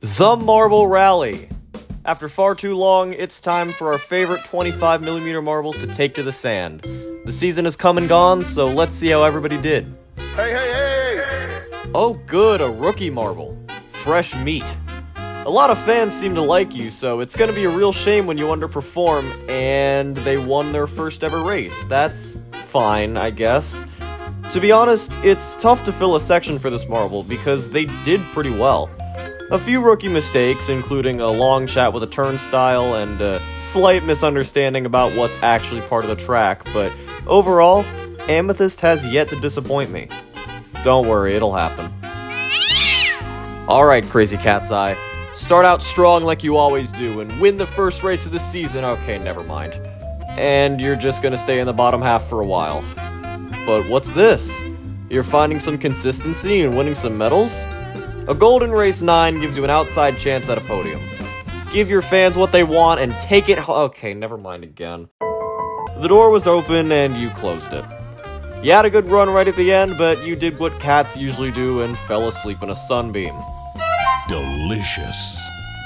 The Marble Rally. After far too long, it's time for our favorite 25mm marbles to take to the sand. The season has come and gone, so let's see how everybody did. Hey! Oh good, a rookie marble. Fresh meat. A lot of fans seem to like you, so it's gonna be a real shame when you underperform and they won their first ever race. That's fine, I guess. To be honest, it's tough to fill a section for this marble because they did pretty well. A few rookie mistakes, including a long chat with a turnstile and a slight misunderstanding about what's actually part of the track, but overall, Amethyst has yet to disappoint me. Don't worry, it'll happen. Alright, Crazy Cat's Eye. Start out strong like you always do and win the first race of the season. Okay, never mind. And you're just gonna stay in the bottom half for a while. But what's this? You're finding some consistency and winning some medals? A golden race 9 gives you an outside chance at a podium. Give your fans what they want and take it okay, never mind again. The door was open and you closed it. You had a good run right at the end, but you did what cats usually do and fell asleep in a sunbeam. Delicious.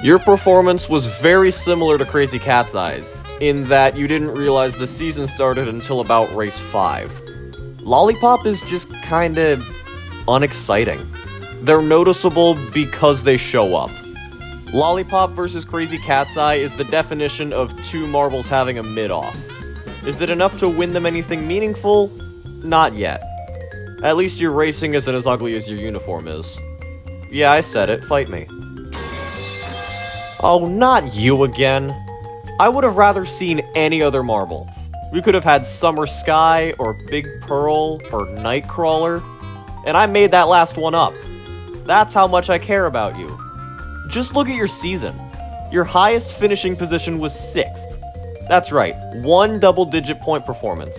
Your performance was very similar to Crazy Cat's Eyes, in that you didn't realize the season started until about race 5. Lollipop is just kinda unexciting. They're noticeable because they show up. Lollipop versus Crazy Cat's Eye is the definition of two marbles having a mid-off. Is it enough to win them anything meaningful? Not yet. At least your racing isn't as ugly as your uniform is. Yeah, I said it, fight me. Oh, not you again. I would have rather seen any other marble. We could have had Summer Sky, or Big Pearl, or Nightcrawler, and I made that last one up. That's how much I care about you. Just look at your season. Your highest finishing position was 6th. That's right, 1 double-digit point performance.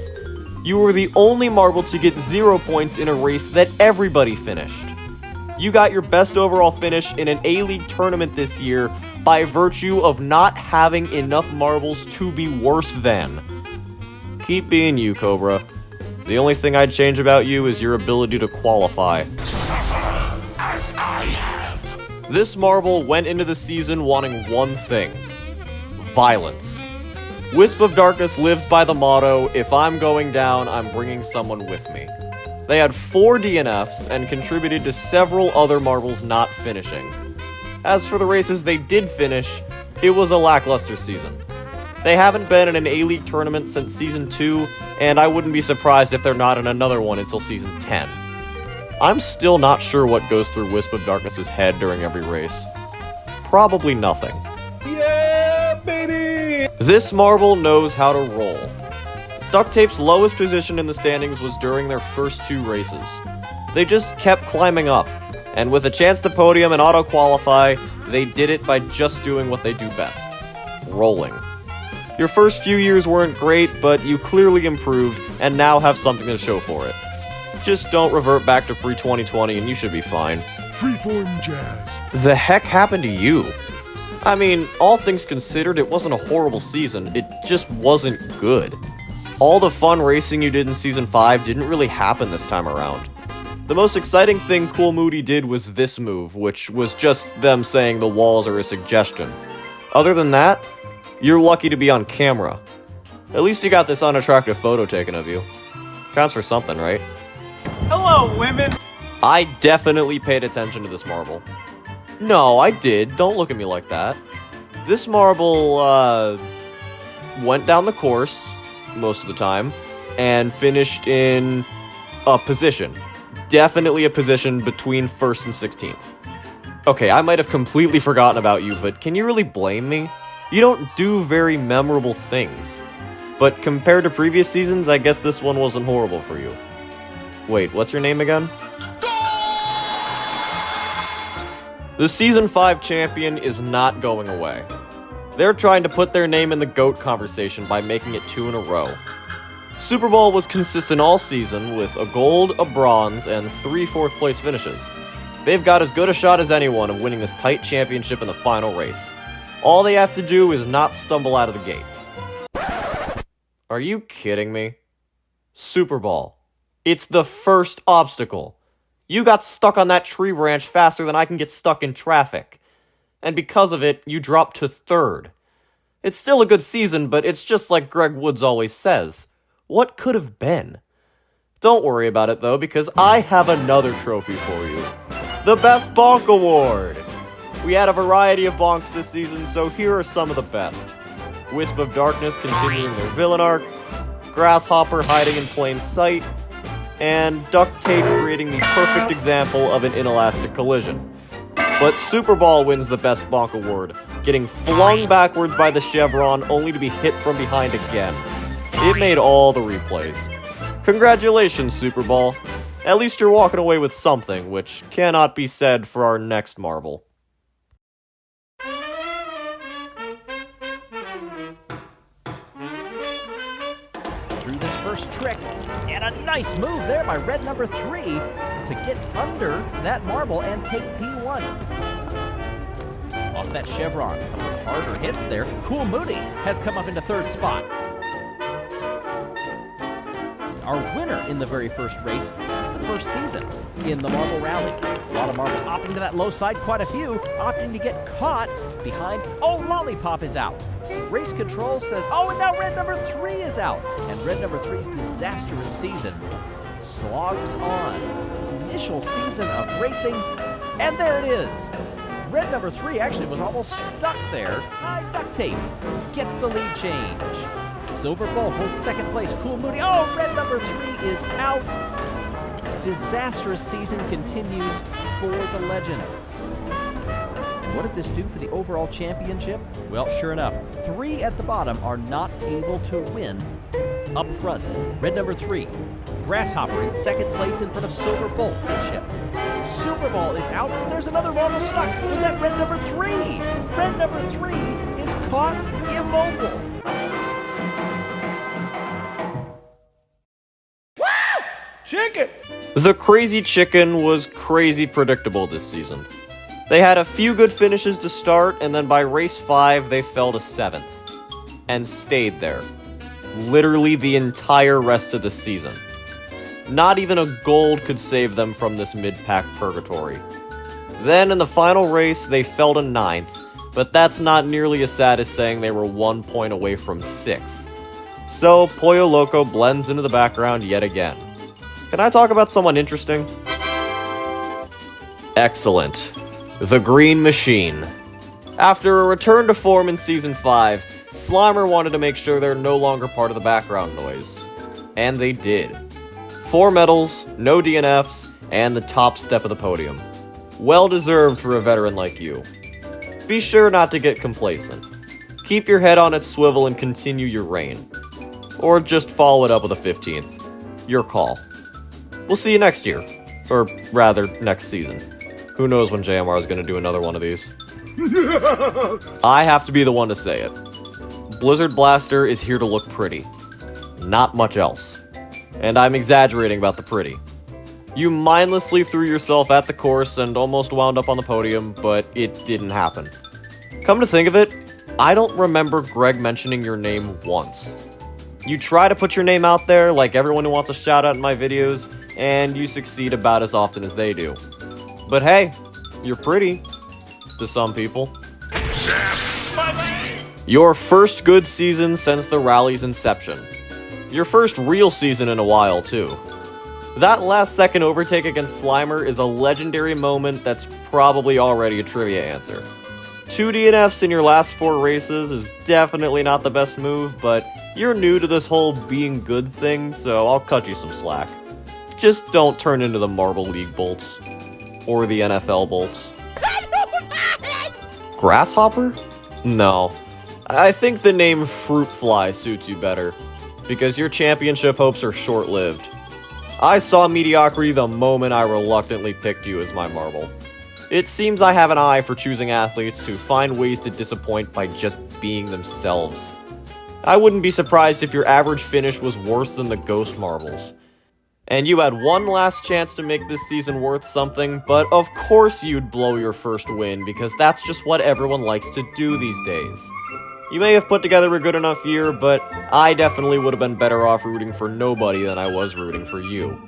You were the only marble to get 0 points in a race that everybody finished. You got your best overall finish in an A-League tournament this year by virtue of not having enough marbles to be worse than. Keep being you, Cobra. The only thing I'd change about you is your ability to qualify. Suffer as I have. This marble went into the season wanting one thing: violence. Wisp of Darkness lives by the motto, if I'm going down, I'm bringing someone with me. They had 4 DNFs and contributed to several other marbles not finishing. As for the races they did finish, it was a lackluster season. They haven't been in an A-League tournament since Season 2, and I wouldn't be surprised if they're not in another one until Season 10. I'm still not sure what goes through Wisp of Darkness' head during every race. Probably nothing. Yeah, baby! This marble knows how to roll. Duct Tape's lowest position in the standings was during their first 2 races. They just kept climbing up, and with a chance to podium and auto-qualify, they did it by just doing what they do best: rolling. Your first few years weren't great, but you clearly improved, and now have something to show for it. Just don't revert back to pre-2020 and you should be fine. Freeform jazz. The heck happened to you? I mean, all things considered, it wasn't a horrible season, it just wasn't good. All the fun racing you did in Season 5 didn't really happen this time around. The most exciting thing Cool Moody did was this move, which was just them saying the walls are a suggestion. Other than that, you're lucky to be on camera. At least you got this unattractive photo taken of you. Counts for something, right? Hello, women! I definitely paid attention to this marble. No, I did. Don't look at me like that. This marble, went down the course, most of the time, and finished in a position. Definitely a position between 1st and 16th. Okay, I might have completely forgotten about you, but can you really blame me? You don't do very memorable things. But compared to previous seasons, I guess this one wasn't horrible for you. Wait, what's your name again? The Season 5 champion is not going away. They're trying to put their name in the GOAT conversation by making it 2 in a row. Super Bowl was consistent all season with a gold, a bronze, and 3 4th place finishes. They've got as good a shot as anyone of winning this tight championship in the final race. All they have to do is not stumble out of the gate. Are you kidding me? Super Bowl. It's the first obstacle. You got stuck on that tree branch faster than I can get stuck in traffic. and because of it, you dropped to 3rd. It's still a good season, but it's just like Greg Woods always says. What could have been? Don't worry about it though, because I have another trophy for you. The Best Bonk Award! We had a variety of bonks this season, so here are some of the best. Wisp of Darkness continuing their villain arc, Grasshopper hiding in plain sight, and Duct Tape creating the perfect example of an inelastic collision. But Super Ball wins the Best Bonk Award, getting flung backwards by the chevron only to be hit from behind again. It made all the replays. Congratulations, Super Ball. At least you're walking away with something, which cannot be said for our next marble. Through this first trick, and a nice move there by red number 3 to get under that marble and take P1. Off that chevron, harder hits there. Cool Moody has come up into 3rd spot. Our winner in the very first race is the first season in the Marble Rally. A lot of marbles opting to that low side, quite a few opting to get caught behind. Oh, Lollipop is out. Race control says, oh, and now red number 3 is out. And red number 3's disastrous season slogs on. Initial season of racing, and there it is. Red number 3 actually was almost stuck there. Duct Tape gets the lead change. Silver Bull holds 2nd place. Cool Moody. Oh, red number 3 is out. Disastrous season continues for the legend. What did this do for the overall championship? Well, sure enough, 3 at the bottom are not able to win up front. Red number 3, Grasshopper in 2nd place in front of Silver Bolt and Chip. Super Ball is out. There's another marble stuck. Was that red number 3? Red number 3 is caught immobile. Chicken! The Crazy Chicken was crazy predictable this season. They had a few good finishes to start, and then by race 5, they fell to 7th. And stayed there. Literally the entire rest of the season. Not even a gold could save them from this mid-pack purgatory. Then in the final race, they fell to 9th, but that's not nearly as sad as saying they were 1 point away from 6th. So Pollo Loco blends into the background yet again. Can I talk about someone interesting? Excellent. The Green Machine. After a return to form in Season 5, Slimer wanted to make sure they're no longer part of the background noise. And they did. 4 medals, no DNFs, and the top step of the podium. Well deserved for a veteran like you. Be sure not to get complacent. Keep your head on its swivel and continue your reign. Or just follow it up with a 15th. Your call. We'll see you next year. Or rather, next season. Who knows when JMR is going to do another one of these. I have to be the one to say it. Blizzard Blaster is here to look pretty. Not much else. And I'm exaggerating about the pretty. You mindlessly threw yourself at the course and almost wound up on the podium, but it didn't happen. Come to think of it, I don't remember Greg mentioning your name once. You try to put your name out there like everyone who wants a shout out in my videos, and you succeed about as often as they do. But hey, you're pretty. To some people. Your first good season since the rally's inception. Your first real season in a while, too. That last second overtake against Slimer is a legendary moment that's probably already a trivia answer. 2 DNFs in your last 4 races is definitely not the best move, but you're new to this whole being good thing, so I'll cut you some slack. Just don't turn into the Marble League bolts. Or the NFL bolts. Grasshopper? No. I think the name Fruit Fly suits you better, because your championship hopes are short-lived. I saw mediocrity the moment I reluctantly picked you as my marble. It seems I have an eye for choosing athletes who find ways to disappoint by just being themselves. I wouldn't be surprised if your average finish was worse than the Ghost Marbles. And you had one last chance to make this season worth something, but of course you'd blow your first win, because that's just what everyone likes to do these days. You may have put together a good enough year, but I definitely would have been better off rooting for nobody than I was rooting for you.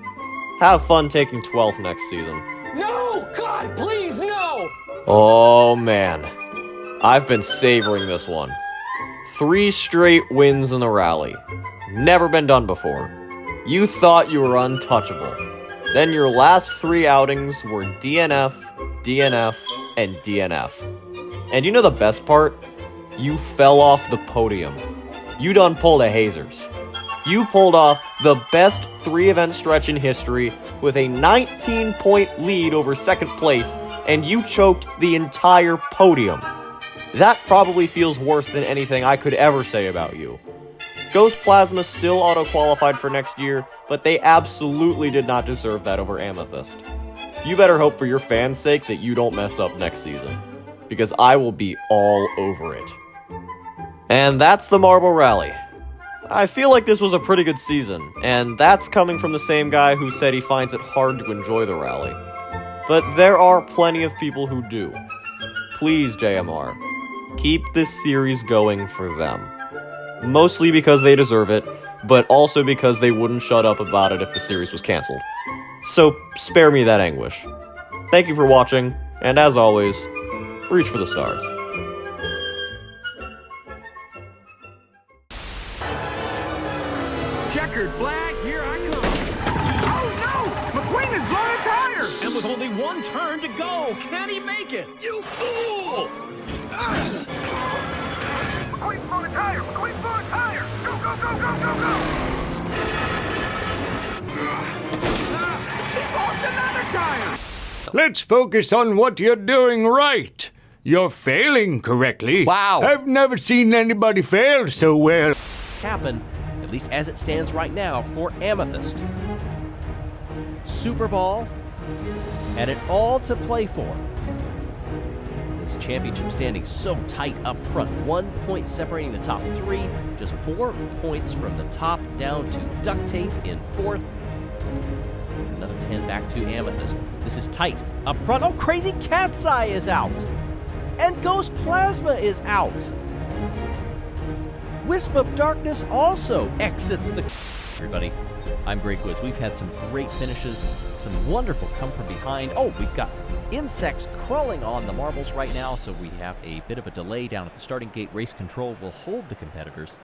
Have fun taking 12th next season. No! God, please, no! Oh man, I've been savoring this one. 3 straight wins in the rally. Never been done before. You thought you were untouchable. Then your last 3 outings were DNF, DNF, and DNF. And you know the best part? You fell off the podium. You done pulled a hazers. You pulled off the best 3-event stretch in history with a 19-point lead over second place, and you choked the entire podium. That probably feels worse than anything I could ever say about you. Ghost Plasma still auto-qualified for next year, but they absolutely did not deserve that over Amethyst. You better hope for your fans' sake that you don't mess up next season, because I will be all over it. And that's the Marble Rally. I feel like this was a pretty good season, and that's coming from the same guy who said he finds it hard to enjoy the rally. But there are plenty of people who do. Please, JMR, keep this series going for them. Mostly because they deserve it, but also because they wouldn't shut up about it if the series was canceled. So spare me that anguish. Thank you for watching, and as always, reach for the stars. Checkered flag, here I come. Oh no! McQueen has blown a tire! And with only 1 turn to go, can he make it? You fool! McQueen's blown a tire! McQueen's blown a tire! Go, go, go, go, go, go! He's lost another tire! Let's focus on what you're doing right. You're failing correctly. Wow. I've never seen anybody fail so well. Happen, at least as it stands right now, for Amethyst. Super Ball had it all to play for. This championship standing so tight up front. 1 point separating the top 3, just 4 points from the top down to Duct Tape in 4th. Another 10 back to Amethyst. This is tight up front. Oh, Crazy Cat's Eye is out. And Ghost Plasma is out. Wisp of Darkness also exits the... Everybody, I'm Greg Woods. We've had some great finishes, some wonderful come from behind. Oh, we've got insects crawling on the marbles right now, so we have a bit of a delay down at the starting gate. Race control will hold the competitors.